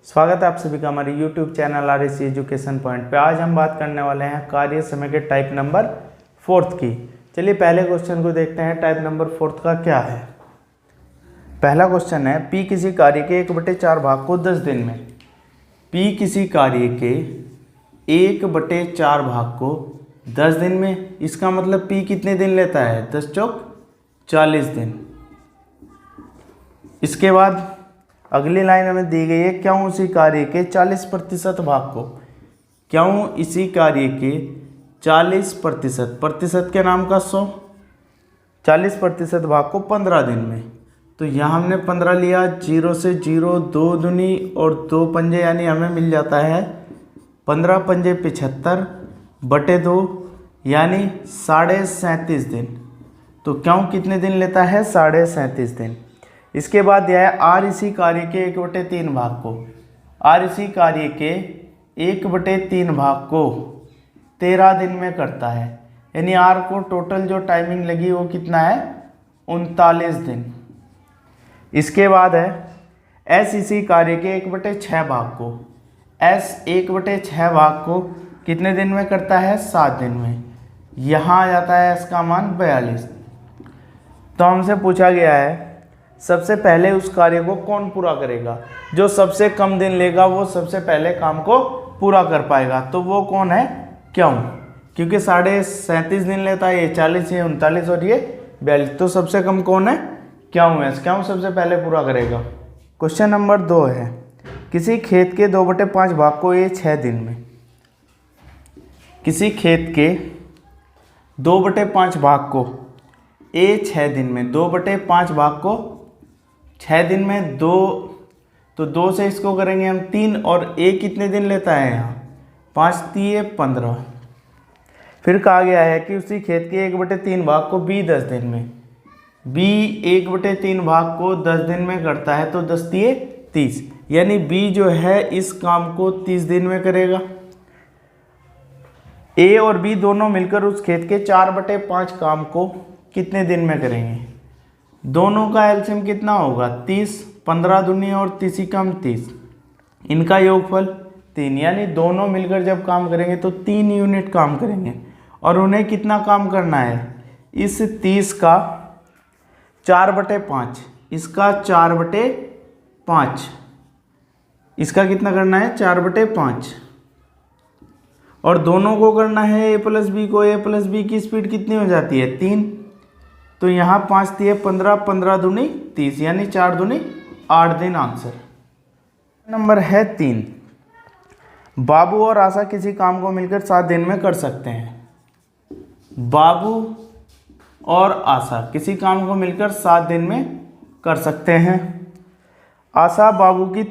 स्वागत है आप सभी का हमारे YouTube channel RSC education point पे। आज हम बात करने वाले हैं कार्य समय के टाइप नंबर 4 की। चलिए पहले क्वेश्चन को देखते हैं, टाइप नंबर 4 का क्या है। पहला क्वेश्चन है, P किसी कार्य के 1/4 भाग को 10 दिन में। P किसी कार्य के 1/4 भाग को 10 दिन में, इसका मतलब P कितने दिन लेता है? 10 चौक 40 दिन। इसके बाद अगली लाइन हमें दी गई है, क्यों उसी कार्य के 40% भाग को, क्यों इसी कार्य के 40% प्रतिशत के नाम का 100, 40% भाग को 15 दिन में। तो यहाँ हमने 15 लिया, 0 से 0, 2 दूनी और 2 पंजे, यानी हमें मिल जाता है 15 पंजे 75 बटे 2 यानी 37.5 दिन। तो क्यों कितने दिन लेता है? 37.5 दिन। इसके बाद दिया है R इसी कार्य के 1/3 भाग को, R इसी कार्य के 1/3 भाग को 13 दिन में करता है, यानी R को टोटल जो टाइमिंग लगी वो कितना है? 39 दिन। इसके बाद है S इसी कार्य के 1/6 भाग को, S 1/6 भाग को कितने दिन में करता है? 7 दिन में। यहाँ आ जाता है S का मान 42। तो हमसे पूछा गया है सबसे पहले उस कार्य को कौन पूरा करेगा? जो सबसे कम दिन लेगा वो सबसे पहले काम को पूरा कर पाएगा। तो वो कौन है? क्यों? क्योंकि 37.5 दिन लेता है, ये 40, ये 39 और ये 42। तो सबसे कम कौन है? क्यों है। क्यों सबसे पहले पूरा करेगा। क्वेश्चन नंबर 2 है, किसी खेत के 2/5 भाग को ये 6 दिन में। किसी खेत के 2/5 भाग को ए 6 दिन में, 2/5 भाग को 6 दिन में, 2 तो 2 से इसको करेंगे हम 3 और ए कितने दिन लेता है? यहाँ 5 3 15। फिर कहा गया है कि उसी खेत के 1/3 भाग को बी 10 दिन में, बी 1/3 भाग को 10 दिन में करता है, तो 10 3 30, यानी बी जो है इस काम को 30 दिन में करेगा। ए और बी दोनों मिलकर उस खेत के 4/5 काम को कितने दिन में करेंगे? दोनों का एलसीएम कितना होगा? 30, 15 दूनी और 30 कम 30, इनका योगफल 3, यानी दोनों मिलकर जब काम करेंगे तो 3 यूनिट काम करेंगे। और उन्हें कितना काम करना है? इस 30 का 4/5, इसका 4/5, इसका कितना करना है? 4/5। और दोनों को करना है ए प्लस बी को। ए प्लस बी की स्पीड कितनी हो जाती है? 3। तो यहाँ 5 3 15, 15 दूनी 30, यानी 4 दूनी 8 दिन आंसर। नंबर है 3, बाबू और आशा किसी काम को मिलकर 7 दिन में कर सकते हैं। बाबू और आशा किसी काम को मिलकर 7 दिन में कर सकते हैं। आशा बाबू की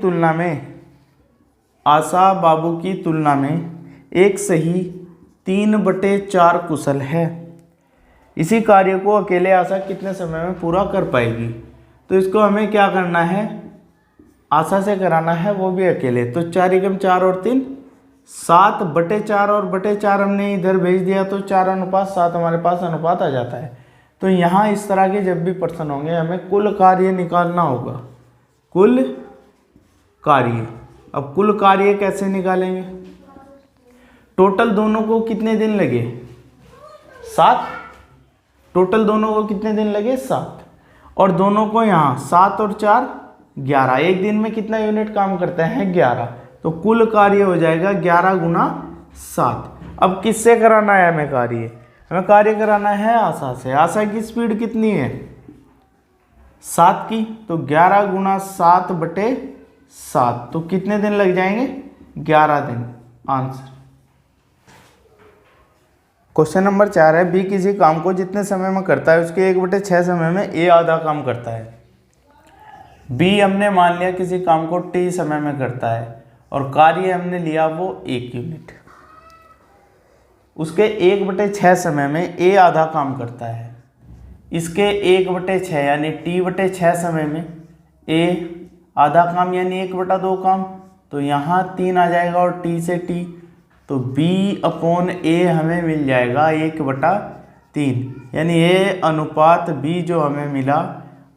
तुलना में एक सही 3/4 कुशल है। इसी कार्य को अकेले आशा कितने समय में पूरा कर पाएगी? तो इसको हमें क्या करना है? आशा से कराना है, वो भी अकेले। तो 4 एकम 4 और 3 7/4 और बटे 4 हमने इधर भेज दिया, तो 4:7 हमारे पास अनुपात आ जाता है। तो यहाँ इस तरह के जब भी प्रश्न होंगे हमें कुल कार्य निकालना होगा, कुल कार्य। अब कुल कार्य कैसे निकालेंगे? टोटल दोनों को कितने दिन लगे? 7। टोटल दोनों को कितने दिन लगे? 7। और दोनों को यहाँ 7 और 4 11, एक दिन में कितना यूनिट काम करते हैं? 11। तो कुल कार्य हो जाएगा 11 गुना 7। अब किससे कराना है हमें कार्य? हमें कार्य कराना है आशा से। आशा की स्पीड कितनी है? 7 की। तो 11 गुना 7/7, तो कितने दिन लग जाएंगे? 11 दिन आंसर। क्वेश्चन नंबर 4 है, बी किसी काम को जितने समय में करता है उसके 1/6 समय में ए आधा काम करता है। बी हमने मान लिया किसी काम को टी समय में करता है और कार्य हमने लिया वो 1 यूनिट। उसके 1/6 समय में ए आधा काम करता है। इसके 1/6 यानी t/6 समय में ए आधा काम यानी 1/2 काम। तो यहाँ 3 आ जाएगा और t से t, तो B/A हमें मिल जाएगा 1/3, यानी A अनुपात B जो हमें मिला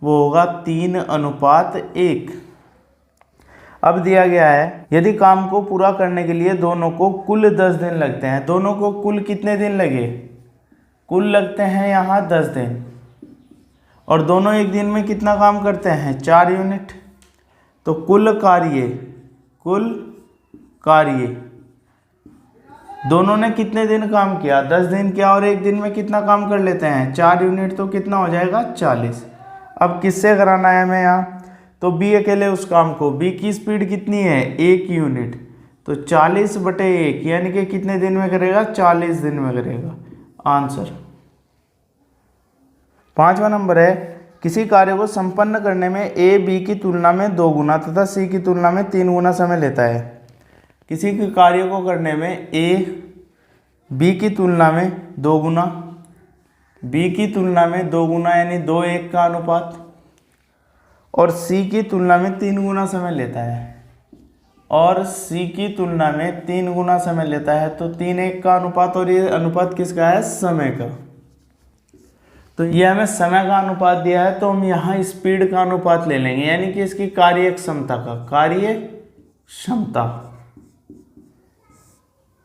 वो होगा 3:1। अब दिया गया है यदि काम को पूरा करने के लिए दोनों को कुल 10 दिन लगते हैं। दोनों को कुल कितने दिन लगे? कुल लगते हैं यहाँ 10 दिन, और दोनों एक दिन में कितना काम करते हैं? 4 यूनिट। तो कुल कार्य दोनों ने कितने दिन काम किया? 10 दिन किया, और एक दिन में कितना काम कर लेते हैं? 4 यूनिट। तो कितना हो जाएगा? 40। अब किससे कराना है हमें यहाँ? तो बी अकेले उस काम को, बी की स्पीड कितनी है? 1 यूनिट। तो 40/1 यानी कि कितने दिन में करेगा? 40 दिन में करेगा। आंसर। 5वां नंबर है किसी कार्य को संपन्न करने में ए बी की तुलना में 2 गुना तथा सी की तुलना में 3 गुना समय लेता है। किसी के कार्य को करने में ए बी की तुलना में 2 गुना, बी की तुलना में 2 गुना यानी 2:1 का अनुपात, और सी की तुलना में 3 गुना समय लेता है, और सी की तुलना में 3 गुना समय लेता है। तो 3:1 का अनुपात, और ये अनुपात किसका है? समय का। तो ये हमें समय का अनुपात दिया है, तो हम यहाँ स्पीड का अनुपात ले लेंगे, यानी कि इसकी कार्य क्षमता का, कार्य क्षमता।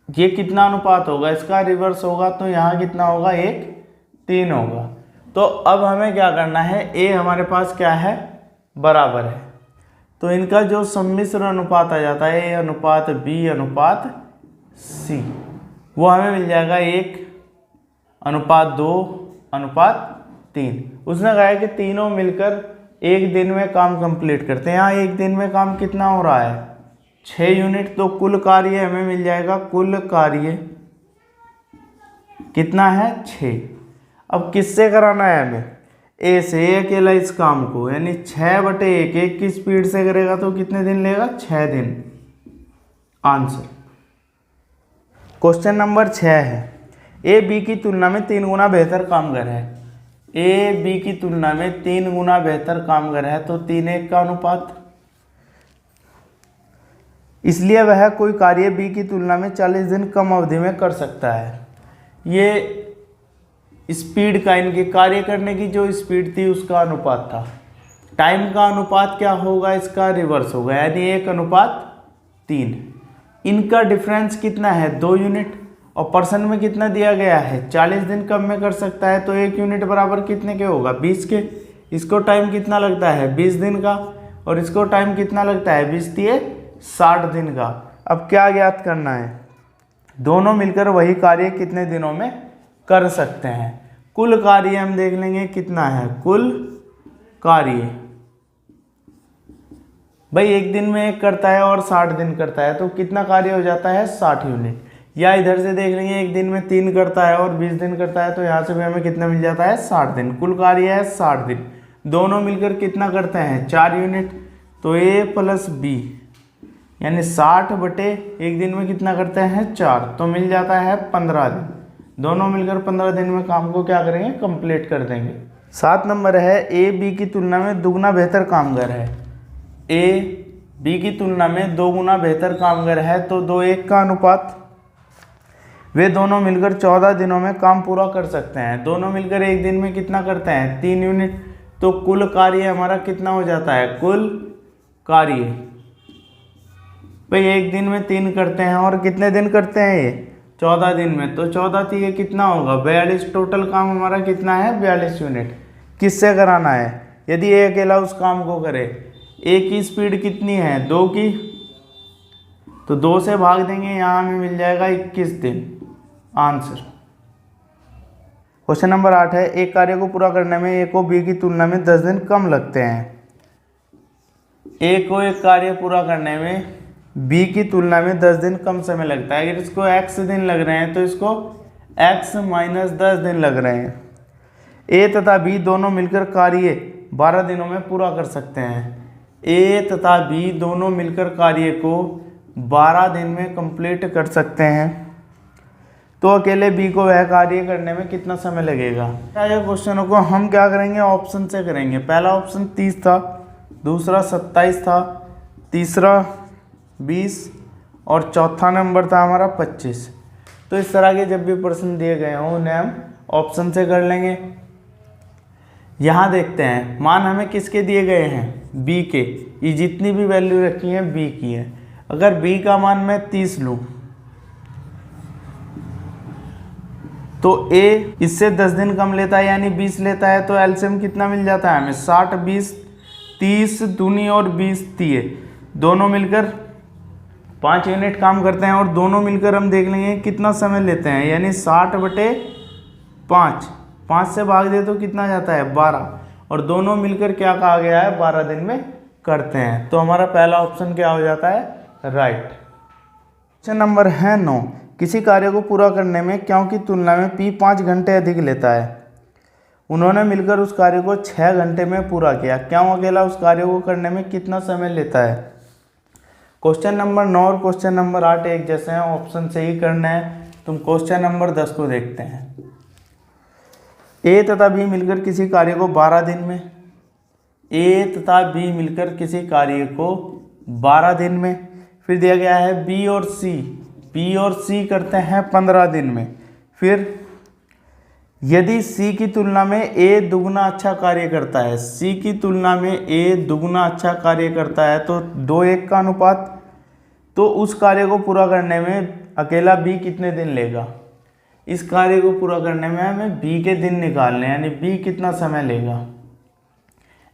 ये कितना अनुपात होगा? इसका रिवर्स होगा, तो यहाँ कितना होगा? 1:3 होगा। तो अब हमें क्या करना है? ए हमारे पास क्या है? बराबर है। तो इनका जो सम्मिश्र अनुपात आ जाता है, ए अनुपात बी अनुपात सी, वो हमें मिल जाएगा 1:2:3। उसने कहा है कि तीनों मिलकर एक दिन में काम कंप्लीट करते हैं। यहाँ एक दिन में काम कितना हो रहा है? 6 यूनिट। तो कुल कार्य हमें मिल जाएगा, कुल कार्य कितना है? 6। अब किससे कराना है हमें? ए से। ए अकेला इस काम को, यानी 6/1 1 की स्पीड से करेगा तो कितने दिन लेगा? 6 दिन। आंसर। क्वेश्चन नंबर 6 है ए बी की तुलना में 3 गुना बेहतर कामगर है। ए बी की तुलना में 3 गुना बेहतर कामगर है, तो 3:1 का अनुपात। इसलिए वह कोई कार्य बी की तुलना में 40 दिन कम अवधि में कर सकता है। ये स्पीड का, इनके कार्य करने की जो स्पीड थी उसका अनुपात था। टाइम का अनुपात क्या होगा? इसका रिवर्स होगा, यानी 1:3। इनका डिफरेंस कितना है? 2 यूनिट। और पर्सन में कितना दिया गया है? 40 दिन कम में कर सकता है, तो 1 यूनिट बराबर कितने के होगा? 20 के। इसको टाइम कितना लगता है? 20 दिन का। और इसको टाइम कितना लगता है? 20×3 60 दिन का। अब क्या ज्ञात करना है? दोनों मिलकर वही कार्य कितने दिनों में कर सकते हैं। कुल कार्य हम देख लेंगे कितना है। कुल कार्य भाई एक दिन में एक करता है और 60 दिन करता है, तो कितना कार्य हो जाता है? 60 यूनिट। या इधर से देख लेंगे एक दिन में 3 करता है और 20 दिन करता है, तो यहाँ से भी हमें कितना मिल जाता है? 60 दिन। कुल कार्य है 60 दिन। दोनों मिलकर कितना करते हैं? 4 यूनिट। तो ए प्लस बी यानी 60/1 दिन में कितना करते हैं? 4। तो मिल जाता है 15 दिन। दोनों मिलकर 15 दिन में काम को क्या करेंगे? कंप्लीट कर देंगे। 7 नंबर है ए बी की तुलना में 2 गुना बेहतर कामगर है। ए बी की तुलना में 2 गुना बेहतर कामगर है, तो 2:1 का अनुपात। वे दोनों मिलकर 14 दिनों में काम पूरा कर सकते हैं। दोनों मिलकर एक दिन में कितना करते हैं? 3 यूनिट। तो कुल कार्य हमारा कितना हो जाता है? कुल कार्य भाई एक दिन में 3 करते हैं, और कितने दिन करते हैं ये? 14 दिन में। तो 14 कितना होगा? 42। टोटल काम हमारा कितना है? 42 यूनिट। किससे कराना है? यदि ए अकेला उस काम को करे। ए की स्पीड कितनी है? 2 की। तो 2 से भाग देंगे, यहाँ हमें मिल जाएगा 21 दिन। आंसर। क्वेश्चन नंबर 8 है एक कार्य को पूरा करने में ए को बी की तुलना में 10 दिन कम लगते हैं। ए को एक कार्य पूरा करने में बी की तुलना में 10 दिन कम समय लगता है। अगर इसको x दिन लग रहे हैं तो इसको x - 10 दिन लग रहे हैं। ए तथा बी दोनों मिलकर कार्य 12 दिनों में पूरा कर सकते हैं। ए तथा बी दोनों मिलकर कार्य को 12 दिन में कंप्लीट कर सकते हैं, तो अकेले बी को वह कार्य करने में कितना समय लगेगा? ये क्वेश्चनों को हम क्या करेंगे? ऑप्शन से करेंगे। पहला ऑप्शन 30 था, दूसरा 27 था, तीसरा 20 और चौथा नंबर था हमारा 25। तो इस तरह के जब भी प्रश्न दिए गए हों उन्हें हम ऑप्शन से कर लेंगे। यहाँ देखते हैं मान हमें किसके दिए गए हैं, बी के। ये जितनी भी वैल्यू रखी है बी की है। अगर बी का मान मैं 30 लूँ तो ए इससे 10 दिन कम लेता है यानी 20 लेता है, तो एलसीएम कितना मिल जाता है हमें, 60 20 30 दूनी और 20 तिये दोनों मिलकर 5 यूनिट काम करते हैं। और दोनों मिलकर हम देख लेंगे कितना समय लेते हैं, यानी 60/5, 5 से भाग दे तो कितना जाता है 12, और दोनों मिलकर क्या कहा गया है 12 दिन में करते हैं। तो हमारा पहला ऑप्शन क्या हो जाता है, राइट। क्वेश्चन नंबर है 9, किसी कार्य को पूरा करने में क्यों की तुलना में पी 5 घंटे अधिक लेता है। उन्होंने मिलकर उस कार्य को 6 घंटे में पूरा किया, क्यों अकेला उस कार्य को करने में कितना समय लेता है। क्वेश्चन नंबर 9 और क्वेश्चन नंबर 8 एक जैसे हैं, ऑप्शन से ही करना है। तुम क्वेश्चन नंबर 10 को देखते हैं। ए तथा बी मिलकर किसी कार्य को 12 दिन में, ए तथा बी मिलकर किसी कार्य को 12 दिन में, फिर दिया गया है बी और सी करते हैं 15 दिन में। फिर यदि सी की तुलना में ए दुगना अच्छा कार्य करता है, सी की तुलना में ए दुगना अच्छा कार्य करता है तो 2:1 का अनुपात, तो उस कार्य को पूरा करने में अकेला बी कितने दिन लेगा। इस कार्य को पूरा करने में हमें बी के दिन निकालने, यानी बी कितना समय लेगा।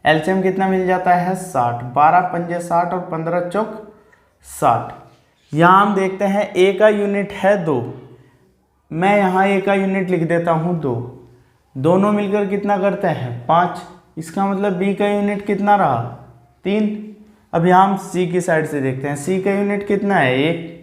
एलसीएम कितना मिल जाता है 60, 12 पंजे 60 और 15 चौक 60। यहाँ हम देखते हैं ए का यूनिट है 2, मैं यहाँ ए का यूनिट लिख देता हूँ 2, दोनों मिलकर कितना करते हैं 5, इसका मतलब बी का यूनिट कितना रहा 3। अब यहाँ हम सी की साइड से देखते हैं, सी का यूनिट कितना है 1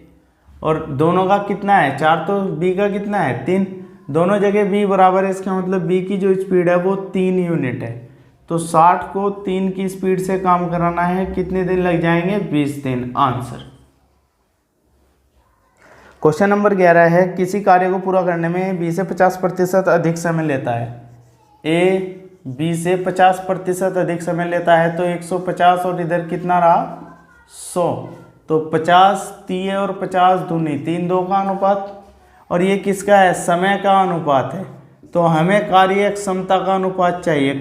और दोनों का कितना है 4, तो बी का कितना है 3, दोनों जगह बी बराबर है, इसका मतलब बी की जो स्पीड है वो 3 यूनिट है। तो 60 को 3 की स्पीड से काम कराना है, कितने दिन लग जाएंगे 20 दिन। आंसर। क्वेश्चन नंबर 11 है, किसी कार्य को पूरा करने में बी से 50% अधिक समय लेता है। ए बी से 50% अधिक समय लेता है, तो 150 और इधर कितना रहा 100, तो 50 तिये और 50 दूनी 3:2 का अनुपात, और ये किसका है समय का अनुपात है। तो हमें कार्यक्षमता का अनुपात चाहिए,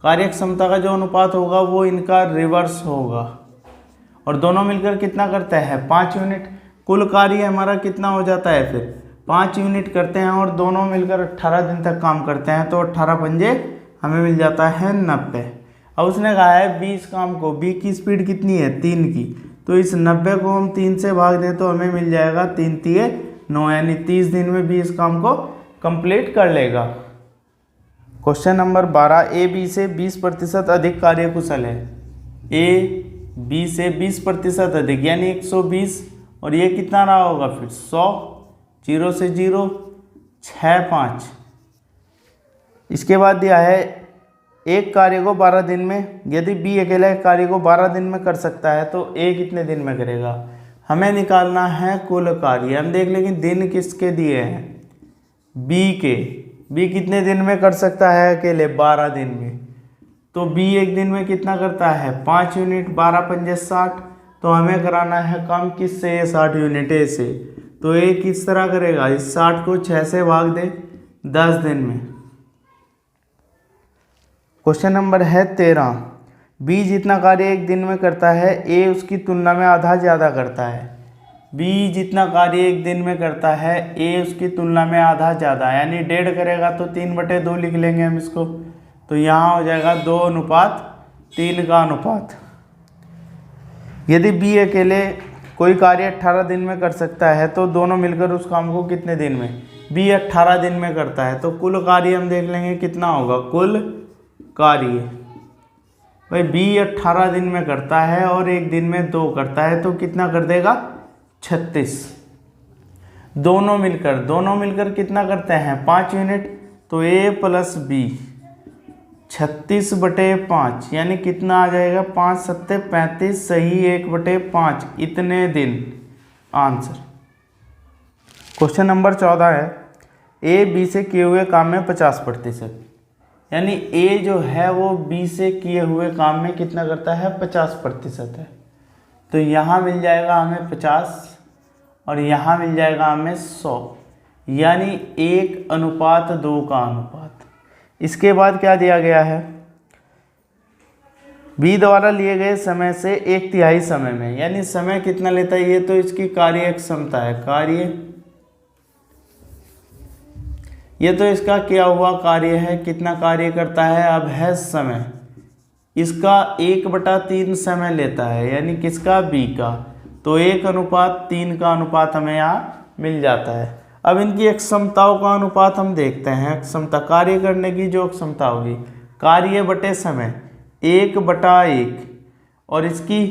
कार्यक्षमता का जो अनुपात होगा वो इनका रिवर्स होगा, और दोनों मिलकर कितना करते हैं 5 यूनिट। कुल कार्य हमारा कितना हो जाता है फिर 5 यूनिट करते हैं, और दोनों मिलकर 18 दिन तक काम करते हैं, तो 18 पंजे हमें मिल जाता है 90। अब उसने कहा है 20 काम को, बी की स्पीड कितनी है 3 की, तो इस 90 को हम 3 से भाग दें तो हमें मिल जाएगा 3 तिये 9, यानी 30 दिन में बी इस काम को कंप्लीट कर लेगा। क्वेश्चन नंबर 12, ए बी से 20% अधिक कार्यकुशल है। ए बी से 20% अधिक यानी 120, और ये कितना रहा होगा फिर 100, 0 से 0 6 5। इसके बाद दिया है एक कार्य को 12 दिन में, यदि बी अकेला एक कार्य को 12 दिन में कर सकता है तो ए कितने दिन में करेगा। हमें निकालना है कुल कार्य। हम देख लेंगे दिन किसके दिए हैं, बी के। बी कितने दिन में कर सकता है अकेले 12 दिन में, तो बी एक दिन में कितना करता है 5 यूनिट, 12 पंजे 60, तो हमें कराना है काम किससे 60 यूनिट ए से, तो ए किस तरह करेगा, इस 60 को 6 से भाग दे 10 दिन में। क्वेश्चन नंबर है 13, बी जितना कार्य एक दिन में करता है ए उसकी तुलना में आधा ज़्यादा करता है। बी जितना कार्य एक दिन में करता है ए उसकी तुलना में आधा ज़्यादा, यानी 1.5 करेगा तो 3/2 लिख लेंगे हम इसको, तो यहाँ हो जाएगा 2:3 का अनुपात। यदि बी अकेले कोई कार्य 18 दिन में कर सकता है तो दोनों मिलकर उस काम को कितने दिन में, बी 18 दिन में करता है, तो कुल कार्य हम देख लेंगे कितना होगा। कुल कार्य भाई बी 18 दिन में करता है और एक दिन में 2 करता है, तो कितना कर देगा 36। दोनों मिलकर कितना करते हैं 5 यूनिट, तो ए प्लस बी 36/5 यानी कितना आ जाएगा 5 7 35 सही 1/5 इतने दिन। आंसर। क्वेश्चन नंबर 14 है, ए बी से किए हुए काम में 50%, यानी ए जो है वो बी से किए हुए काम में कितना करता है 50% है, तो यहाँ मिल जाएगा हमें 50 और यहाँ मिल जाएगा हमें 100, यानी 1:2 का अनुपात। इसके बाद क्या दिया गया है, बी द्वारा लिए गए समय से 1/3 समय में, यानी समय कितना लेता है, ये तो इसकी कार्य क्षमता है, ये तो इसका किया हुआ कार्य है, कितना कार्य करता है। अब है समय, इसका 1/3 समय लेता है, यानी किसका, बी का। तो 1:3 का अनुपात हमें यहाँ मिल जाता है। अब इनकी क्षमताओं का अनुपात हम देखते हैं। क्षमता, कार्य करने की जो क्षमता होगी, कार्य बटे समय 1/1, और इसकी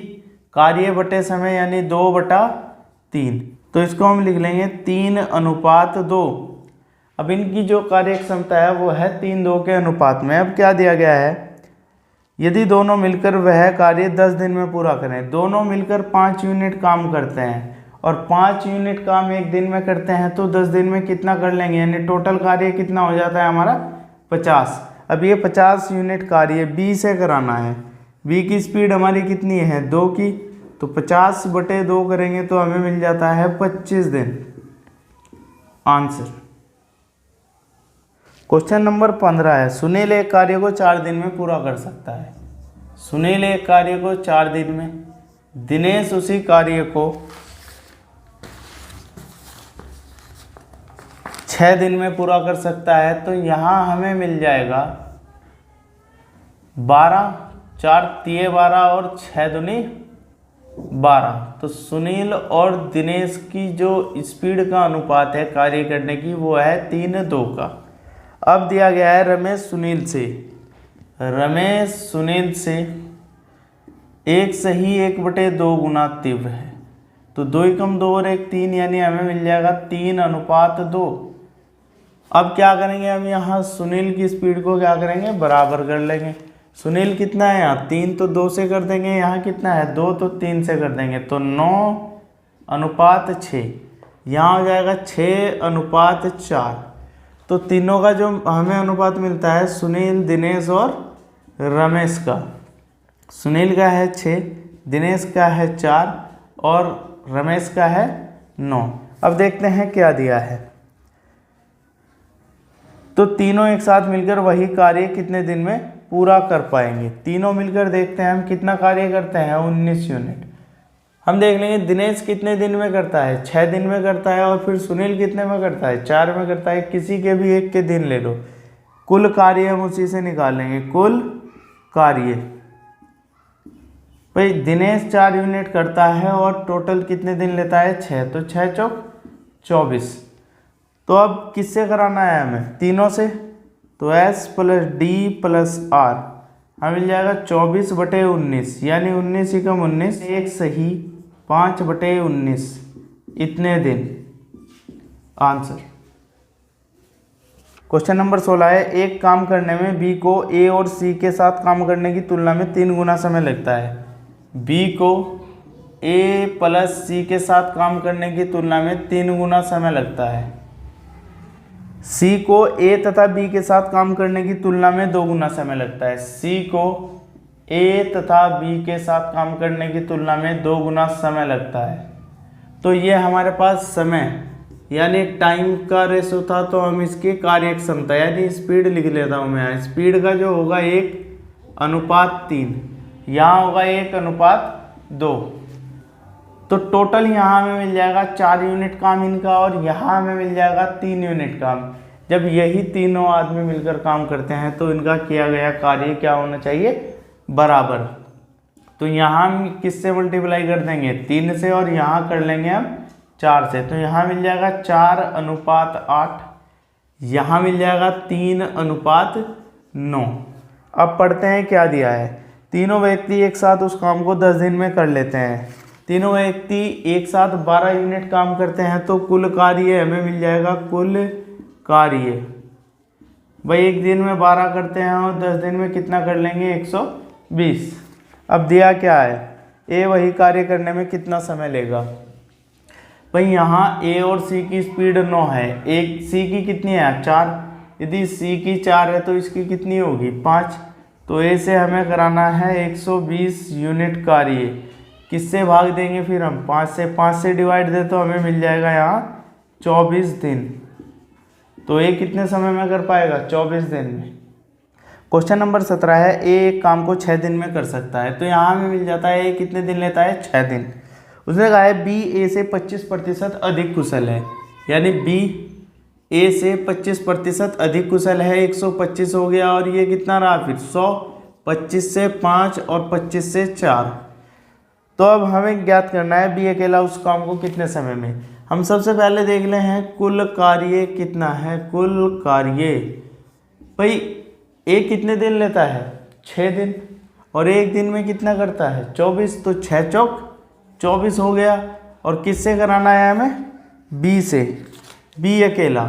कार्य बटे समय यानी 2/3, तो इसको हम लिख लेंगे 3:2। अब इनकी जो कार्य क्षमता है वो है 3:2 के अनुपात में। अब क्या दिया गया है, यदि दोनों मिलकर वह कार्य 10 दिन में पूरा करें। दोनों मिलकर 5 यूनिट काम करते हैं और 5 यूनिट काम एक दिन में करते हैं, तो 10 दिन में कितना कर लेंगे, यानी टोटल कार्य कितना हो जाता है हमारा, 50। अब ये 50 यूनिट कार्य बी से कराना है। बी की स्पीड हमारी कितनी है, 2 की, तो 50/2 करेंगे तो हमें मिल जाता है 25 दिन। आंसर क्वेश्चन नंबर 15 है, सुनील एक कार्य को 4 दिन में पूरा कर सकता है। सुनील एक कार्य को 4 दिन में, दिनेश उसी कार्य को 6 दिन में पूरा कर सकता है। तो यहाँ हमें मिल जाएगा 12, 4 तिये 12 और 6 दूनी 12। तो सुनील और दिनेश की जो स्पीड का अनुपात है कार्य करने की, वो है 3:2 का। अब दिया गया है रमेश सुनील से 1 सही 1/2 गुना तीव्र है। तो 2 × 2 और 1 3, यानी हमें मिल जाएगा 3:2। अब क्या करेंगे, हम यहाँ सुनील की स्पीड को क्या करेंगे, बराबर कर लेंगे। सुनील कितना है यहाँ, 3, तो 2 से कर देंगे। यहाँ कितना है, 2, तो 3 से कर देंगे, तो 9:6। यहाँ हो जाएगा 6:4। तो तीनों का जो हमें अनुपात मिलता है, सुनील, दिनेश और रमेश का, सुनील का है 6, दिनेश का है 4 और रमेश का है 9। अब देखते हैं क्या दिया है। तो तीनों एक साथ मिलकर वही कार्य कितने दिन में पूरा कर पाएंगे। तीनों मिलकर देखते हैं हम कितना कार्य करते हैं, 19 यूनिट। हम देख लेंगे दिनेश कितने दिन में करता है, 6 दिन में करता है, और फिर सुनील कितने में करता है, 4 में करता है। किसी के भी एक के दिन ले लो, कुल कार्य हम उसी से निकालेंगे। कुल कार्य, भाई दिनेश 4 यूनिट करता है और टोटल कितने दिन लेता है, 6, तो 6 × 24। तो अब किससे कराना है हमें, तीनों से। तो S + D + R हमें मिल जाएगा 24/19, यानी 19 × 19, 1 सही 5/19, इतने दिन। आंसर क्वेश्चन नंबर 16 है, एक काम करने में बी को ए और सी के साथ काम करने की तुलना में 3 गुना समय लगता है। बी को ए + सी के साथ काम करने की तुलना में 3 गुना समय लगता है। सी को ए तथा बी के साथ काम करने की तुलना में 2 गुना समय लगता है। सी को ए तथा बी के साथ काम करने की तुलना में 2 गुना समय लगता है। तो ये हमारे पास समय यानी टाइम का रेशो था, तो हम इसकी कार्य क्षमता यानी स्पीड लिख लेता हूँ मैं। स्पीड का जो होगा 1:3, यहाँ होगा 1:2। तो टोटल यहाँ हमें मिल जाएगा 4 यूनिट काम इनका, और यहाँ हमें मिल जाएगा 3 यूनिट काम। जब यही तीनों आदमी मिलकर काम करते हैं तो इनका किया गया कार्य क्या होना चाहिए, बराबर। तो यहाँ हम किससे मल्टीप्लाई कर देंगे, 3 से, और यहाँ कर लेंगे हम 4 से। तो यहाँ मिल जाएगा 4:8, यहाँ मिल जाएगा 3:9। अब पढ़ते हैं क्या दिया है। तीनों व्यक्ति एक साथ उस काम को 10 दिन में कर लेते हैं। तीनों व्यक्ति एक साथ 12 यूनिट काम करते हैं, तो कुल कार्य हमें मिल जाएगा, कुल कार्य। भाई एक दिन में 12 करते हैं और 10 दिन में कितना कर लेंगे, 120। अब दिया क्या है, ए वही कार्य करने में कितना समय लेगा। भाई यहाँ ए और सी की स्पीड 9 है, एक सी की कितनी है, 4। यदि सी की 4 है तो इसकी कितनी होगी, 5। तो ए से हमें कराना है 120 यूनिट कार्य। किससे भाग देंगे फिर हम, 5 से डिवाइड दे तो हमें मिल जाएगा यहाँ 24 दिन। तो ये कितने समय में कर पाएगा, 24 दिन में। क्वेश्चन नंबर 17 है, ए एक काम को 6 दिन में कर सकता है। तो यहाँ हमें मिल जाता है ए कितने दिन लेता है, 6 दिन। उसने कहा है बी ए से 25% अधिक कुशल है, यानी बी ए से 25% अधिक कुशल है। 125 हो गया और ये कितना रहा फिर 100, 25 से 5 और 25 से 4। तो अब हमें ज्ञात करना है बी अकेला उस काम को कितने समय में। हम सबसे पहले देख ले हैं कुल कार्य कितना है। कुल कार्य भाई ए कितने दिन लेता है, 6 दिन, और एक दिन में कितना करता है 24, तो 6 चौक 24 हो गया। और किससे कराना है हमें, बी से, बी अकेला।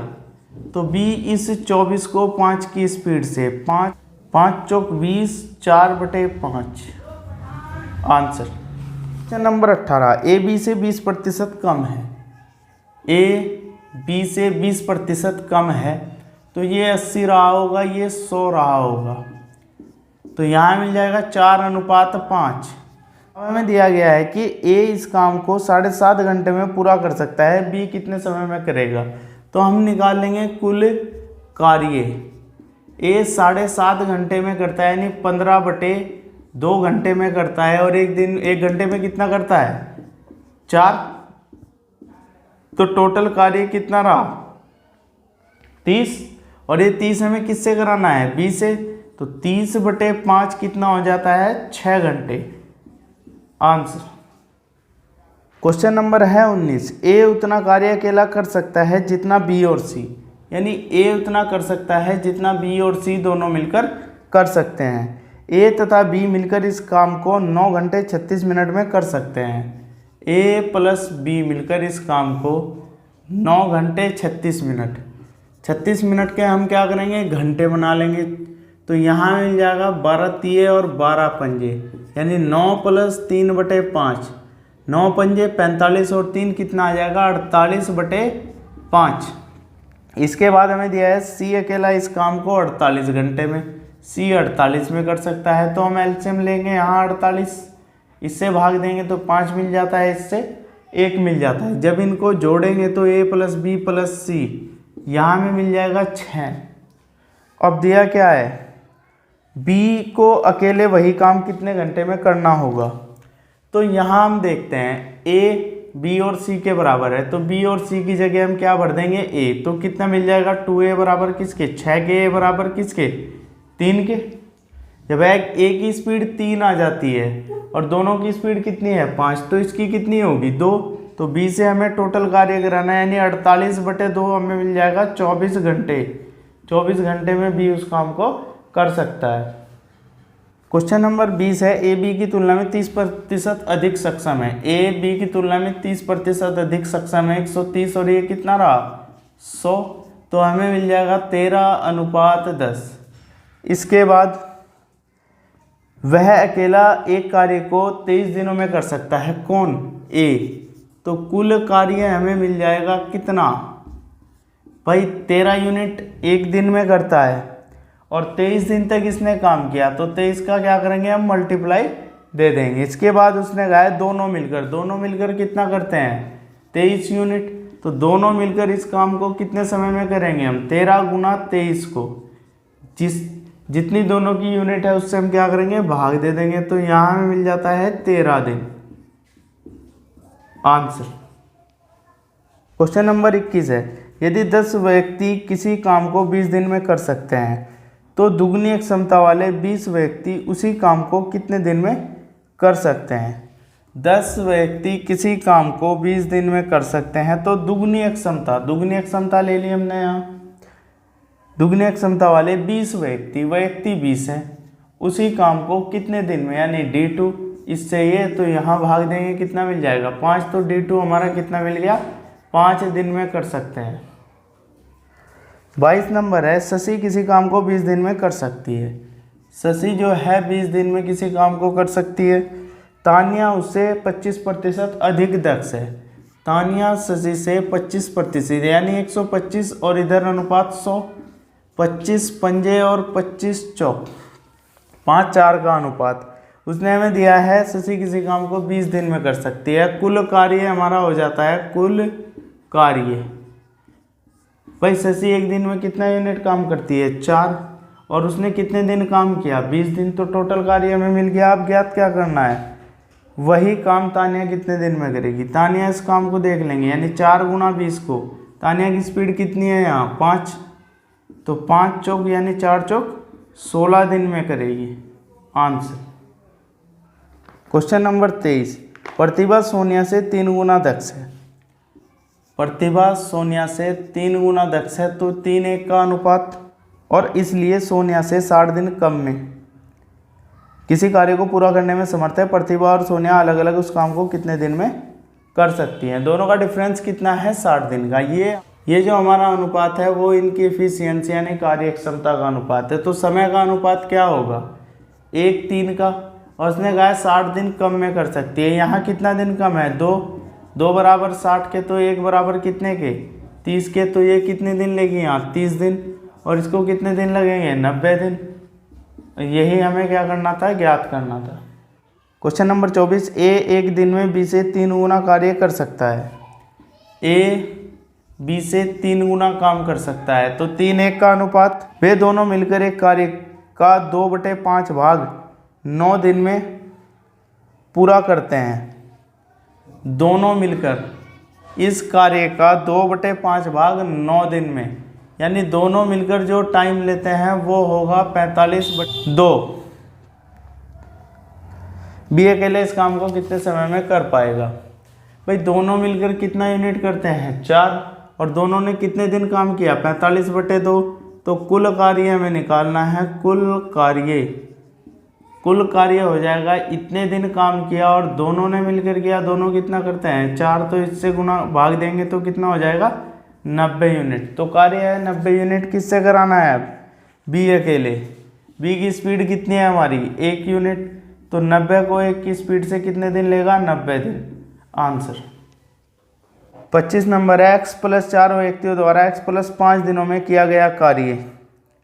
तो बी इस 24 को 5 की स्पीड से 5 चौक 20, 4/5 answer. Question number 18, A B से 20% कम है। ए बी से 20% कम है, तो ये 80 रहा होगा, ये 100 रहा होगा। तो यहाँ मिल जाएगा 4:5। अब हमें दिया गया है कि ए इस काम को 7.5 घंटे में पूरा कर सकता है, बी कितने समय में करेगा। तो हम निकाल लेंगे कुल कार्य। ए 7.5 घंटे में करता है, यानी 15/2 घंटे में करता है, और एक घंटे में कितना करता है 4। तो टोटल कार्य कितना रहा 30, और ये 30 हमें किससे कराना है, बी से। तो 30/5 कितना हो जाता है 6 घंटे आंसर। क्वेश्चन नंबर है 19, ए उतना कार्य अकेला कर सकता है जितना बी और सी, यानी ए उतना कर सकता है जितना बी और सी दोनों मिलकर कर सकते हैं। ए तथा बी मिलकर इस काम को 9 घंटे 36 मिनट में कर सकते हैं। ए प्लस बी मिलकर इस काम को 9 घंटे 36 मिनट, 36 मिनट के हम क्या करेंगे घंटे बना लेंगे। तो यहाँ मिल जाएगा 12 तिये और 12 पंजे, यानी 9 + 3/5, 9 पंजे 45 और 3 कितना आ जाएगा 48/5। इसके बाद हमें दिया है सी अकेला इस काम को 48 घंटे में, सी 48 में कर सकता है। तो हम एलसीएम लेंगे यहाँ 48, इससे भाग देंगे तो 5 मिल जाता है, इससे 1 मिल जाता है। जब इनको जोड़ेंगे तो a + b + c यहाँ में मिल जाएगा 6। अब दिया क्या है, b को अकेले वही काम कितने घंटे में करना होगा। तो यहाँ हम देखते हैं a b और c के बराबर है, तो b और c की जगह हम क्या भर देंगे a। तो कितना मिल जाएगा 2a बराबर किसके 6 के, a बराबर किसके 3 के। जब a की स्पीड 3 आ जाती है और दोनों की स्पीड कितनी है 5, तो इसकी कितनी होगी 2। तो b से हमें टोटल कार्य कराना है, यानी 48/2 हमें मिल जाएगा 24 घंटे। 24 घंटे में b उस काम को कर सकता है। क्वेश्चन नंबर 20 है, ए बी की तुलना में 30% अधिक सक्षम है। ए बी की तुलना में 30% अधिक सक्षम है, 130, और ये कितना रहा 100। तो हमें मिल जाएगा 13:10। इसके बाद वह अकेला एक कार्य को 23 दिनों में कर सकता है, कौन, ए। तो कुल कार्य हमें मिल जाएगा कितना भाई 13 यूनिट एक दिन में करता है, और 23 दिन तक इसने काम किया। तो 23 का क्या करेंगे हम मल्टीप्लाई दे देंगे। इसके बाद उसने कहा है दोनों मिलकर कितना करते हैं 23 यूनिट। तो दोनों मिलकर इस काम को कितने समय में करेंगे हम 13 × 23 को, जितनी दोनों की यूनिट है उससे हम क्या करेंगे भाग दे देंगे। तो यहाँ हमें मिल जाता है 13 दिन आंसर। क्वेश्चन नंबर 21 है, यदि 10 व्यक्ति किसी काम को 20 दिन में कर सकते हैं, तो दुगनी क्षमता वाले 20 व्यक्ति उसी काम को कितने दिन में कर सकते हैं। 10 व्यक्ति किसी काम को 20 दिन में कर सकते हैं, तो दुगनी क्षमता ले ली हमने यहाँ। दुगनी क्षमता वाले 20 व्यक्ति 20 हैं, उसी काम को कितने दिन में, यानी D2 इससे ये, तो यहाँ भाग देंगे कितना मिल जाएगा 5। तो D2 हमारा कितना मिल गया 5 दिन में कर सकते हैं। 22 नंबर है, शशि किसी काम को 20 दिन में कर सकती है। शशि जो है 20 दिन में किसी काम को कर सकती है। तानिया उससे 25% अधिक दक्ष है। तानिया शशि से 25%, यानी 125, और इधर अनुपात 100, 25 पंजे और 25 चौक, 5-4 का अनुपात। उसने हमें दिया है शशि किसी काम को 20 दिन में कर सकती है। कुल कार्य हमारा हो जाता है कुल कार्य भाई शशि एक दिन में कितना यूनिट काम करती है 4, और उसने कितने दिन काम किया, 20 दिन, तो टोटल कार्य हमें मिल गया। अब ज्ञात क्या करना है, वही काम तानिया कितने दिन में करेगी। तानिया इस काम को देख लेंगे, यानी 4 गुना 20 को, तानिया की स्पीड कितनी है यहाँ 5, तो 5 चौक यानी 4 चौक 16 दिन में करेगी। आंसर। क्वेश्चन नंबर 23, प्रतिभा सोनिया से 3 गुना दक्ष है। प्रतिभा सोनिया से 3 गुना दक्ष है, तो 3:1 का अनुपात, और इसलिए सोनिया से 60 दिन कम में किसी कार्य को पूरा करने में समर्थ है। प्रतिभा और सोनिया अलग अलग उस काम को कितने दिन में कर सकती हैं। दोनों का डिफरेंस कितना है, 60 दिन का। ये जो हमारा अनुपात है वो इनकी एफिशिएंसी यानी कार्य क्षमता का अनुपात है। तो समय का अनुपात क्या होगा, 1:3 का, और उसने कहा 60 दिन कम में कर सकती है। यहाँ कितना दिन कम है, 2 बराबर 60 के, तो 1 बराबर कितने के 30 के, तो ये कितने दिन लेगी यहाँ 30 दिन, और इसको कितने दिन लगेंगे 90 दिन। यही हमें क्या करना था, ज्ञात करना था। क्वेश्चन नंबर 24, ए एक दिन में बी से 3 गुना कार्य कर सकता है। ए बी से 3 गुना काम कर सकता है, तो 3:1 का अनुपात, वे दोनों मिलकर एक कार्य का 2/5 भाग 9 दिन में पूरा करते हैं। दोनों मिलकर इस कार्य का 2/5 भाग 9 दिन में, यानी दोनों मिलकर जो टाइम लेते हैं वो होगा 45/2। बी अकेले इस काम को कितने समय में कर पाएगा। भाई दोनों मिलकर कितना यूनिट करते हैं 4, और दोनों ने कितने दिन काम किया 45/2, तो कुल कार्य हमें निकालना है। कुल कार्य हो जाएगा, इतने दिन काम किया और दोनों ने मिलकर किया, दोनों कितना करते हैं 4, तो इससे गुना भाग देंगे तो कितना हो जाएगा 90 यूनिट। तो कार्य है 90 यूनिट, किससे कराना है अब, बी अकेले। बी की स्पीड कितनी है हमारी 1 यूनिट, तो 90 को 1 की स्पीड से कितने दिन लेगा 90 दिन। आंसर। 25 नंबर है, x + 4 व्यक्तियों द्वारा x + 5 दिनों में किया गया कार्य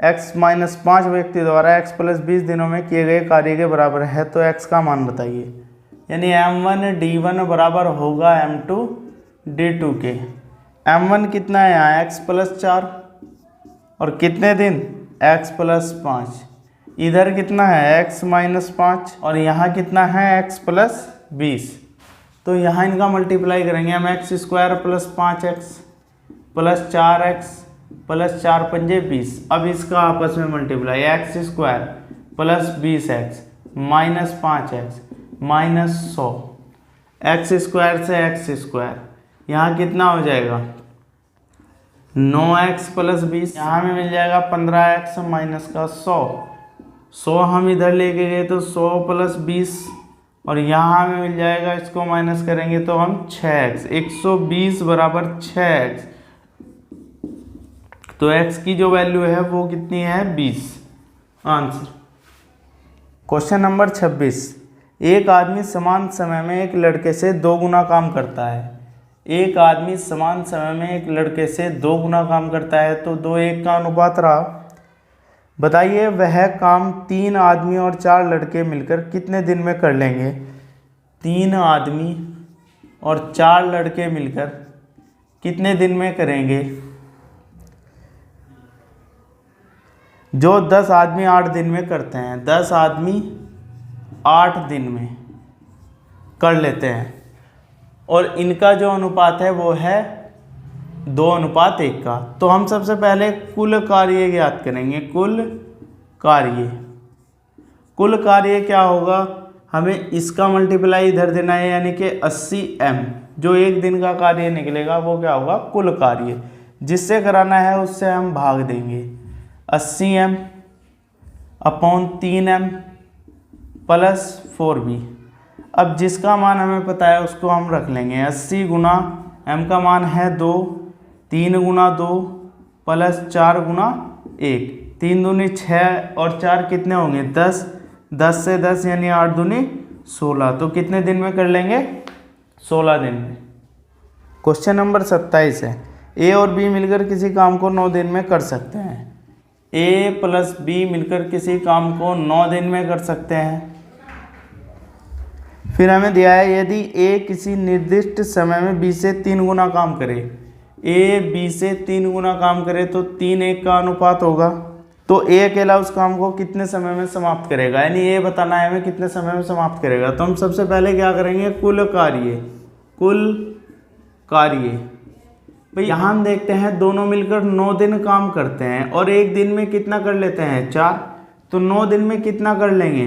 x - 5 व्यक्ति द्वारा x + 20 दिनों में किए गए कार्य के बराबर है, तो x का मान बताइए। यानी m1d1 बराबर होगा m2d2 के। m1 कितना है यहाँ x + 4, और कितने दिन x + 5, इधर कितना है x - 5, और यहाँ कितना है x + 20, तो यहाँ इनका मल्टीप्लाई करेंगे हम, x² + 5x + 4x + 4 × 5 = 20। अब इसका आपस में multiply, x² + 20x - 5x - 100, x² से x², यहाँ कितना हो जाएगा 9x + 20, यहाँ में मिल जाएगा 15x - 100 हम इधर लेके गए तो 100 + 20, और यहाँ हमें मिल जाएगा, इसको माइनस करेंगे तो हम 6x, 120 बराबर 6x, तो x की जो वैल्यू है वो कितनी है 20। आंसर। क्वेश्चन नंबर 26, एक आदमी समान समय में एक लड़के से 2 गुना काम करता है। एक आदमी समान समय में एक लड़के से 2 गुना काम करता है, तो 2:1 का अनुपात रहा। बताइए वह काम 3 आदमी और 4 लड़के मिलकर कितने दिन में कर लेंगे। 3 आदमी और 4 लड़के मिलकर कितने दिन में करेंगे। जो 10 आदमी 8 दिन में करते हैं, 10 आदमी 8 दिन में कर लेते हैं, और इनका जो अनुपात है वो है 2:1 का। तो हम सबसे पहले कुल कार्य ज्ञात करेंगे। कुल कार्य क्या होगा, हमें इसका मल्टीप्लाई इधर देना है, यानी कि 80m, जो एक दिन का कार्य निकलेगा वो क्या होगा कुल कार्य। जिससे कराना है उससे हम भाग देंगे, 80m / 3m + 4b। अब जिसका मान हमें पता है उसको हम रख लेंगे, 80 गुना m का मान है 2, 3 गुना 2 + 4 गुना 1, 3 दूनी 6 और 4 कितने होंगे 10, 10 से 10 यानी 8 दूनी 16, तो कितने दिन में कर लेंगे 16 दिन में। क्वेश्चन नंबर 27 है, ए और बी मिलकर किसी काम को 9 दिन में कर सकते हैं। ए + बी मिलकर किसी काम को 9 दिन में कर सकते हैं। फिर हमें दिया है यदि ए किसी निर्दिष्ट समय में बी से 3 गुना काम करे, ए बी से 3 गुना काम करे तो 3:1 का अनुपात होगा। तो ए अकेला उस काम को कितने समय में समाप्त करेगा, यानी ये बताना है हमें कितने समय में समाप्त करेगा। तो हम सबसे पहले क्या करेंगे, कुल कार्य। भाई यहाँ हम देखते हैं दोनों मिलकर 9 दिन काम करते हैं और एक दिन में कितना कर लेते हैं, 4। तो 9 दिन में कितना कर लेंगे,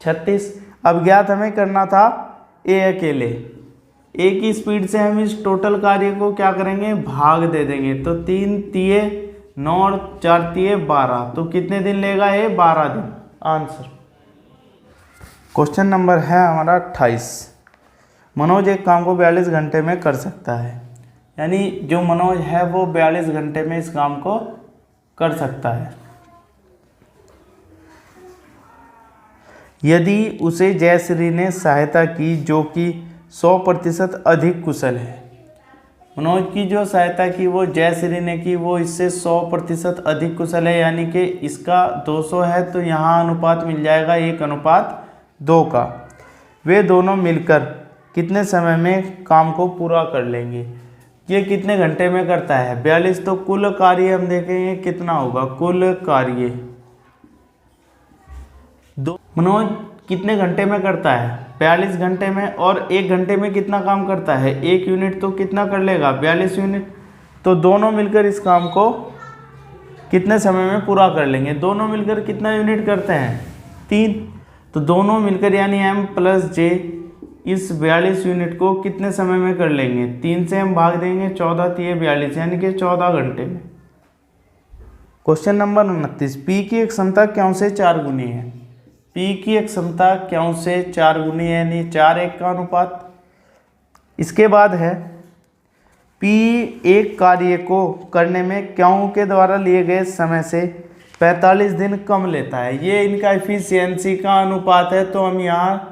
36। अब ज्ञात हमें करना था ए अकेले। ए की स्पीड से हम इस टोटल कार्य को क्या करेंगे, भाग दे देंगे। तो 3 तिये 9 और 4 तिये 12, तो कितने दिन लेगा ये, 12 दिन। आंसर। क्वेश्चन नंबर है हमारा 28। मनोज एक काम को 42 घंटे में कर सकता है, यानी जो मनोज है वो 42 घंटे में इस काम को कर सकता है। यदि उसे जयश्री ने सहायता की जो कि 100% अधिक कुशल है। मनोज की जो सहायता की वो जयश्री ने की, वो इससे 100% अधिक कुशल है, यानी कि इसका 200 है तो यहाँ अनुपात मिल जाएगा 1:2 का। वे दोनों मिलकर कितने समय में काम को पूरा कर लेंगे। ये कितने घंटे में करता है, 42। तो कुल कार्य हम देखेंगे कितना होगा, कुल कार्य मनोज कितने घंटे में करता है, 42 घंटे में। और 1 घंटे में कितना काम करता है, 1 यूनिट। तो कितना कर लेगा, 42 यूनिट। तो दोनों मिलकर इस काम को कितने समय में पूरा कर लेंगे। दोनों मिलकर कितना यूनिट करते हैं, 3। तो दोनों मिलकर यानी m + j इस 42 यूनिट को कितने समय में कर लेंगे, 3 से हम भाग देंगे, 14 तिये 42, यानी कि 14 घंटे में। Question number 29। P की एक क्षमता क्यों से 4 गुनी है। P की एक क्षमता क्यों से 4 गुनी है, यानी 4:1 का अनुपात। इसके बाद है P एक कार्य को करने में क्यों के द्वारा लिए गए समय से 45 दिन कम लेता है। ये इनका एफिशिएंसी का अनुपात है। तो हम यहाँ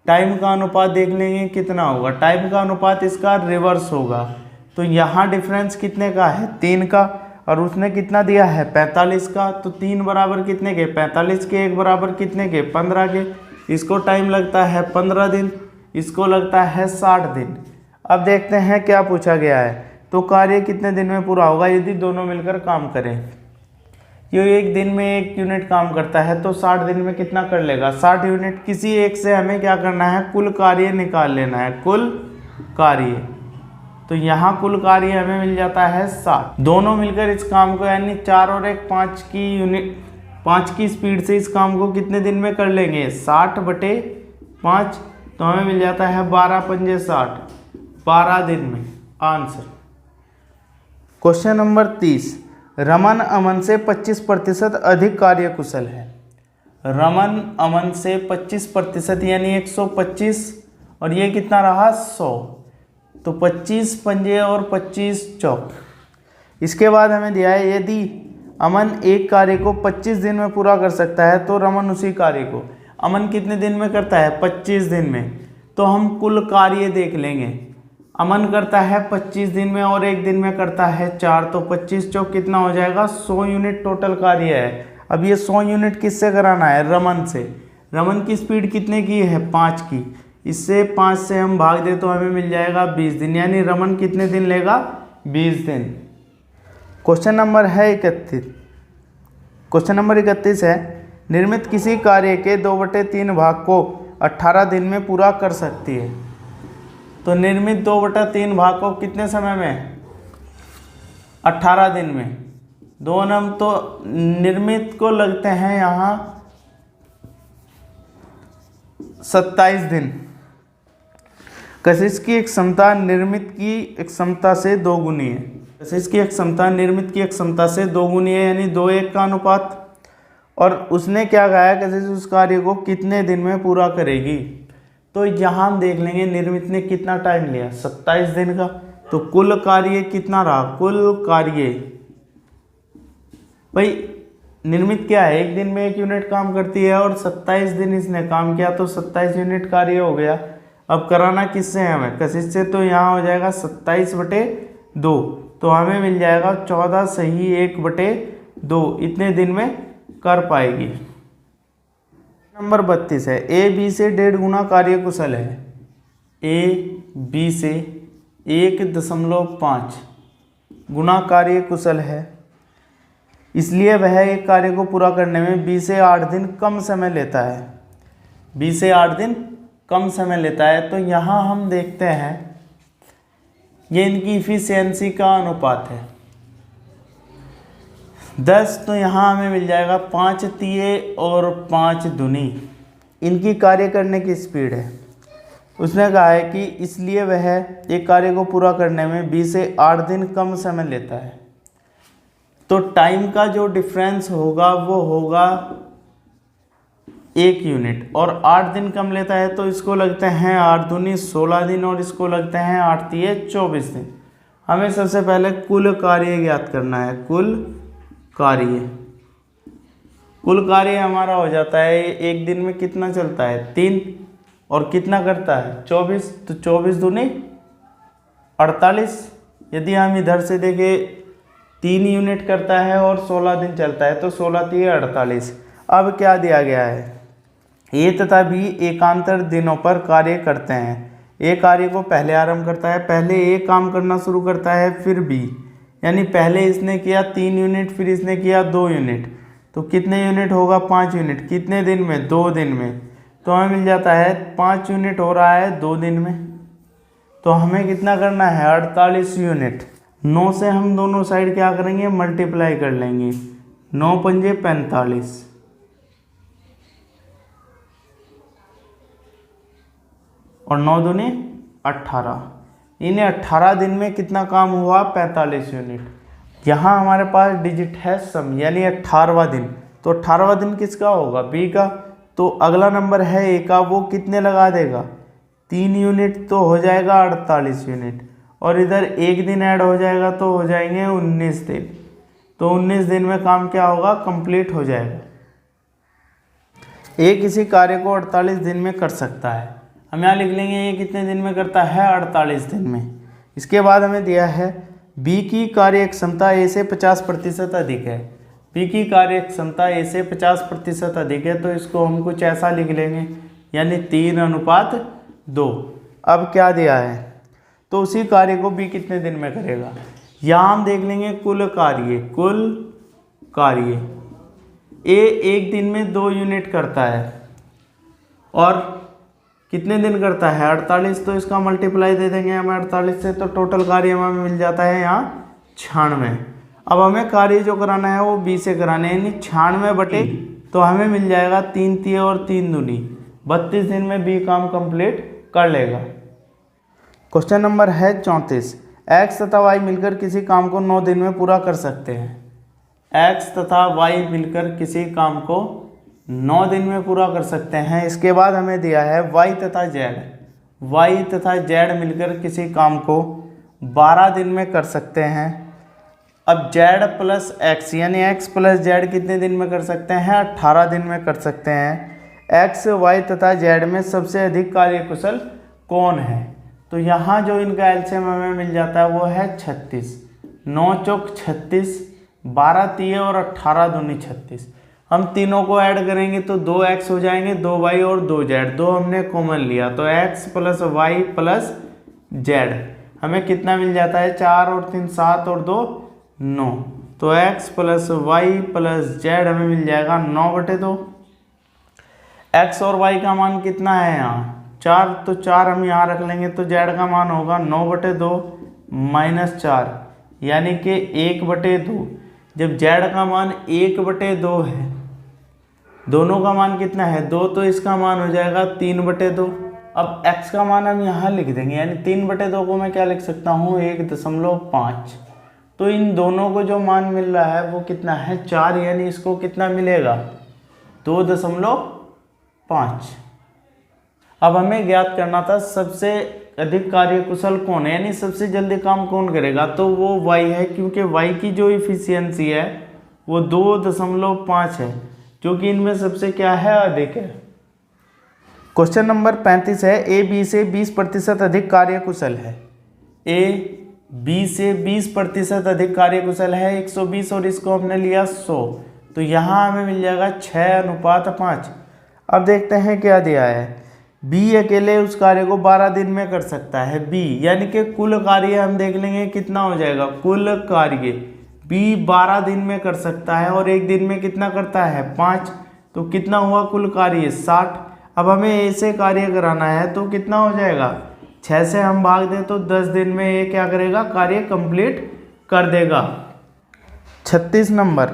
टाइम का अनुपात देख लेंगे कितना होगा। टाइम का अनुपात इसका रिवर्स होगा। तो यहाँ डिफरेंस कितने का है, 3 का, और उसने कितना दिया है, 45 का। तो 3 बराबर कितने के, 45 के। 1 बराबर कितने के, 15 के। इसको टाइम लगता है 15 दिन, इसको लगता है 60 दिन। अब देखते हैं क्या पूछा गया है। तो कार्य कितने दिन में पूरा होगा यदि दोनों मिलकर काम करें। ये 1 दिन में 1 यूनिट काम करता है तो 60 दिन में कितना कर लेगा, 60 यूनिट। किसी एक से हमें क्या करना है, कुल कार्य निकाल लेना है, कुल कार्य। तो यहाँ कुल कार्य हमें मिल जाता है 60। दोनों मिलकर इस काम को यानी 4 और 1 5 की यूनिट 5 की स्पीड से इस काम को कितने दिन में कर लेंगे, 60/5। तो हमें मिल जाता है 12 पंजे 60, 12 दिन में। आंसर। Question number 30। रमन अमन से 25% अधिक कार्यकुशल है। रमन अमन से 25% यानी 125, और ये कितना रहा, 100। तो 25 पंजे और 25 चौक। इसके बाद हमें दिया है यदि अमन एक कार्य को 25 दिन में पूरा कर सकता है तो रमन उसी कार्य को, अमन कितने दिन में करता है, 25 दिन में। तो हम कुल कार्य देख लेंगे। अमन करता है 25 दिन में और 1 दिन में करता है 4। तो 25 चौक कितना हो जाएगा, 100 यूनिट टोटल कार्य है। अब ये 100 यूनिट किससे कराना है, रमन से। रमन की स्पीड कितने की है, 5 की। इससे 5 से हम भाग दे तो हमें मिल जाएगा 20 दिन, यानी रमन कितने दिन लेगा, 20 दिन। क्वेश्चन नंबर है 31। क्वेश्चन नंबर 31 है निर्मित किसी कार्य के 2/3 भाग को 18 दिन में पूरा कर सकती है। तो निर्मित 2/3 भाग को कितने समय में, 18 दिन में। 2 नम तो निर्मित को लगते हैं यहाँ 27 दिन। कशिश की एक क्षमता निर्मित की एक क्षमता से 2 गुनी है। कशिश की एक क्षमता निर्मित की एक क्षमता से 2 गुनी है, यानी 2:1 का अनुपात। और उसने क्या कहा, कशिश उस कार्य को कितने दिन में पूरा करेगी। तो यहाँ हम देख लेंगे निर्मित ने कितना टाइम लिया, 27 दिन का। तो कुल कार्य कितना रहा, कुल कार्य भाई निर्मित क्या है, 1 दिन में 1 यूनिट काम करती है और 27 दिन इसने काम किया तो 27 यूनिट कार्य हो गया। अब कराना किससे है हमें, कशिश से। तो यहाँ हो जाएगा 27/2। तो हमें मिल जाएगा 14 सही 1/2, इतने दिन में कर पाएगी। नंबर 32 है ए बी से 1.5 गुना कार्य कुशल है। ए बी से 1.5 गुना कार्य कुशल है। इसलिए वह एक कार्य को पूरा करने में 20 से 8 दिन कम समय लेता है। 20 से 8 दिन कम समय लेता है। तो यहाँ हम देखते हैं ये इनकी इफिशियंसी का अनुपात है 10। तो यहाँ हमें मिल जाएगा 5 तिये और 5 दूनी इनकी कार्य करने की स्पीड है। उसने कहा है कि इसलिए वह एक कार्य को पूरा करने में 20 से 8 दिन कम समय लेता है। तो टाइम का जो डिफरेंस होगा वो होगा 1 यूनिट, और 8 दिन कम लेता है तो इसको लगते हैं 8 दूनी 16 दिन और इसको लगते हैं 8 तिये 24 दिन। हमें सबसे पहले कुल कार्य ज्ञात करना है। कुल कार्य हमारा हो जाता है एक दिन में कितना चलता है 3 और कितना करता है 24। तो 24 दूनी 48। यदि हम इधर से देखें 3 यूनिट करता है और 16 दिन चलता है तो 16 तिये 48। अब क्या दिया गया है, ए तथा बी एकांतर दिनों पर कार्य करते हैं। ए कार्य को पहले आरंभ करता है, पहले ए काम करना शुरू करता है फिर बी, यानी पहले इसने किया 3 यूनिट फिर इसने किया 2 यूनिट। तो कितने यूनिट होगा 5 यूनिट। कितने दिन में 2 दिन में। तो हमें मिल जाता है 5 यूनिट हो रहा है 2 दिन में। तो हमें कितना करना है 48 यूनिट। 9 से हम दोनों साइड क्या करेंगे मल्टीप्लाई कर लेंगे। 9 पंजे 45 और 9 दूनी 18। इन्हें 18 दिन में कितना काम हुआ 45 यूनिट। यहाँ हमारे पास डिजिट है सम यानी 18वां दिन। तो 18वां दिन किसका होगा बी का। तो अगला नंबर है ए का, वो कितने लगा देगा 3 यूनिट तो हो जाएगा 48 यूनिट, और इधर 1 दिन ऐड हो जाएगा तो हो जाएंगे 19 दिन। तो 19 दिन में काम क्या होगा कंप्लीट हो जाएगा। ए किसी कार्य को 48 दिन में कर सकता है। हम यहाँ लिख लेंगे ये कितने दिन में करता है 48 दिन में। इसके बाद हमें दिया है बी की कार्य क्षमता ए से 50% अधिक है। बी की कार्य क्षमता ए से 50% अधिक है। तो इसको हम कुछ ऐसा लिख लेंगे यानी 3:2। अब क्या दिया है तो उसी कार्य को बी कितने दिन में करेगा। यहाँ हम देख लेंगे कुल कार्य ए एक दिन में 2 यूनिट करता है और कितने दिन करता है 48। तो इसका मल्टीप्लाई दे देंगे हमें 48 से, तो टोटल कार्य हमें मिल जाता है यहाँ 96। अब हमें कार्य जो कराना है वो बी से कराना है, यानी 96 बटे तो हमें मिल जाएगा 3 तिये और 3 दूनी 32 दिन में बी काम कंप्लीट कर लेगा। क्वेश्चन नंबर है 34। एक्स तथा वाई मिलकर किसी काम को 9 दिन में पूरा कर सकते हैं। एक्स तथा वाई मिलकर किसी काम को 9 दिन में पूरा कर सकते हैं। इसके बाद हमें दिया है वाई तथा जेड मिलकर किसी काम को 12 दिन में कर सकते हैं। अब जेड प्लस एक्स यानी एक्स प्लस जेड कितने दिन में कर सकते हैं 18 दिन में कर सकते हैं। एक्स वाई तथा जेड में सबसे अधिक कार्यकुशल कौन है। तो यहाँ जो इनका एलसीएम हमें मिल जाता है वो है 36। 9 चौक 36, 12 तिये और 18 दूनी 36। हम तीनों को ऐड करेंगे तो 2x हो जाएंगे, 2y और 2z। 2 हमने कॉमन लिया तो x plus y plus z हमें कितना मिल जाता है 4 और 3 7 और 2 9। तो x plus y plus z हमें मिल जाएगा 9/2। x और y का मान कितना है यहाँ 4, तो 4 हम यहाँ रख लेंगे तो z का मान होगा 9/2 माइनस 4 यानी कि 1/2। जब z का मान 1/2 है, दोनों का मान कितना है 2, तो इसका मान हो जाएगा 3/2। अब x का मान हम यहाँ लिख देंगे यानी 3/2 को मैं क्या लिख सकता हूँ 1.5। तो इन दोनों को जो मान मिल रहा है वो कितना है 4, यानी इसको कितना मिलेगा 2.5। अब हमें ज्ञात करना था सबसे अधिक कार्यकुशल कौन है, यानी सबसे जल्दी काम कौन करेगा। तो वो y है, क्योंकि y की जो इफिशियंसी है वो 2.5 है, जो कि इनमें सबसे क्या है अधिक है। क्वेश्चन नंबर 35 है ए बी से 20% अधिक कार्यकुशल है। ए बी से 20% अधिक कार्यकुशल है 120 और इसको हमने लिया 100, तो यहाँ हमें मिल जाएगा 6:5। अब देखते हैं क्या दिया है। बी अकेले उस कार्य को 12 दिन में कर सकता है। बी यानी कि कुल कार्य हम देख लेंगे कितना हो जाएगा कुल कार्य बी 12 दिन में कर सकता है और एक दिन में कितना करता है 5, तो कितना हुआ कुल कार्य 60। अब हमें ए से कार्य कराना है तो कितना हो जाएगा, 6 से हम भाग दें तो 10 दिन में ये क्या करेगा, कार्य कंप्लीट कर देगा। 36 नंबर,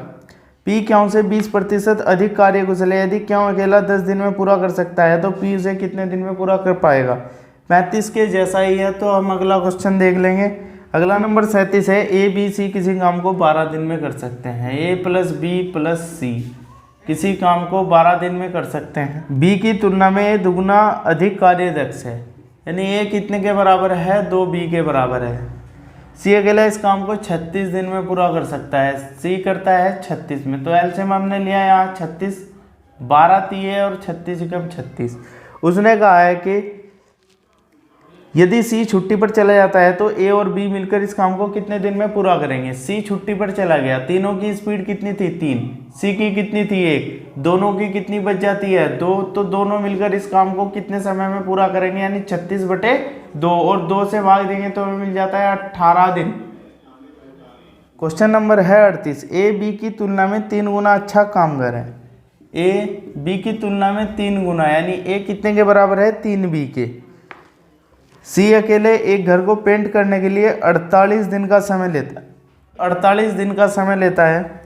पी क्यों से 20% अधिक कार्यकुशल है, यदि क्यों अकेला 10 दिन में पूरा कर सकता है तो पी उसे कितने दिन में पूरा कर पाएगा। 35 के जैसा ही है तो हम अगला क्वेश्चन देख लेंगे। अगला नंबर 37 है, ए बी सी किसी काम को 12 दिन में कर सकते हैं। ए प्लस बी प्लस सी किसी काम को 12 दिन में कर सकते हैं। बी की तुलना में ए दुगुना अधिक कार्यदक्ष है, यानी ए कितने के बराबर है, 2b के बराबर है। सी अकेला इस काम को 36 दिन में पूरा कर सकता है, सी करता है 36 में। तो एलसीएम हमने लिया यहाँ 36, 12 तीय और 36 एकम 36। उसने कहा है कि यदि सी छुट्टी पर चला जाता है तो ए और बी मिलकर इस काम को कितने दिन में पूरा करेंगे। सी छुट्टी पर चला गया, तीनों की स्पीड कितनी थी 3, सी की कितनी थी 1, दोनों की कितनी बच जाती है 2, तो दोनों मिलकर इस काम को कितने समय में पूरा करेंगे, यानी 36/2 और 2 से भाग देंगे तो हमें मिल जाता है 18 दिन। क्वेश्चन नंबर है 38, ए बी की तुलना में 3 गुना अच्छा कामगार है। ए बी की तुलना में 3 गुना, यानी ए कितने के बराबर है, 3b के। सी अकेले एक घर को पेंट करने के लिए 48 दिन का समय लेता है, 48 दिन का समय लेता है।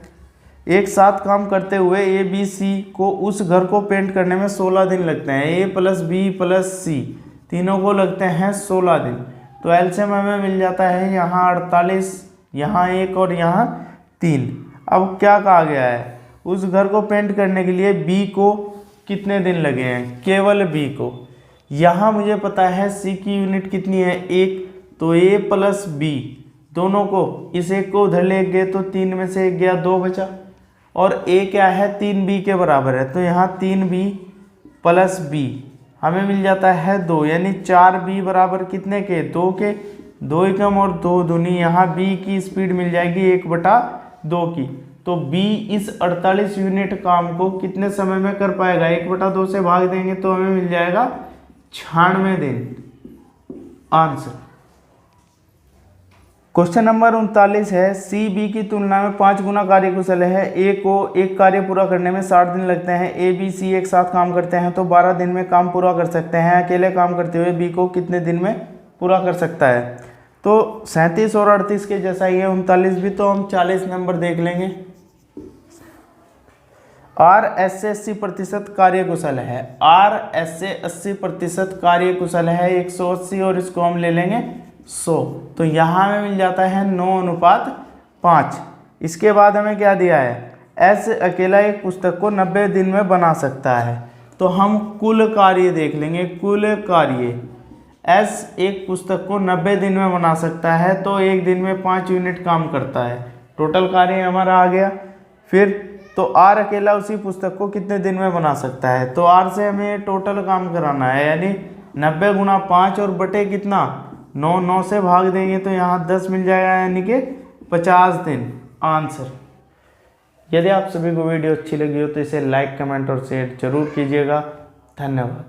एक साथ काम करते हुए ए बी सी को उस घर को पेंट करने में 16 दिन लगते हैं। ए प्लस बी प्लस सी तीनों को लगते हैं 16 दिन। तो एलसीएम हमें मिल जाता है यहाँ 48, यहाँ 1 और यहाँ 3। अब क्या कहा गया है, उस घर को पेंट करने के लिए बी को कितने दिन लगे हैं, केवल बी को। यहाँ मुझे पता है सी की यूनिट कितनी है 1, तो ए प्लस बी दोनों को, इस एक को उधर ले गए तो 3 में से 1 गया, 2 बचा। और ए क्या है 3b के बराबर है, तो यहाँ 3b प्लस b हमें मिल जाता है 2, यानी 4b बराबर कितने के, 2 के। 2 एकम और 2 दूनी, यहाँ b की स्पीड मिल जाएगी 1/2 की। तो b इस 48 यूनिट काम को कितने समय में कर पाएगा, 1/2 से भाग देंगे तो हमें मिल जाएगा 96 दिन। आंसर क्वेश्चन नंबर 39 है, सी बी की तुलना में 5 गुना कार्यकुशल है। ए को एक कार्य पूरा करने में 60 दिन लगते हैं। ए बी सी एक साथ काम करते हैं तो 12 दिन में काम पूरा कर सकते हैं। अकेले काम करते हुए बी को कितने दिन में पूरा कर सकता है। तो 37 और 38 के जैसा ही है 39 भी, तो हम 40 नंबर देख लेंगे। आर एस से 80% कार्यकुशल है। आर एस से 80% कार्यकुशल है 180, और इसको हम ले लेंगे 100, तो यहाँ में मिल जाता है 9:5। इसके बाद हमें क्या दिया है, एस अकेला एक पुस्तक को 90 दिन में बना सकता है। तो हम कुल कार्य देख लेंगे, कुल कार्य। एस एक पुस्तक को 90 दिन में बना सकता है तो एक दिन में 5 यूनिट काम करता है, टोटल कार्य हमारा आ गया। फिर तो आर अकेला उसी पुस्तक को कितने दिन में बना सकता है, तो आर से हमें टोटल काम कराना है, यानी 90 गुना 5 और बटे कितना 9, 9 से भाग देंगे तो यहाँ 10 मिल जाएगा, यानी कि 50 दिन। आंसर। यदि आप सभी को वीडियो अच्छी लगी हो तो इसे लाइक, कमेंट और शेयर जरूर कीजिएगा। धन्यवाद।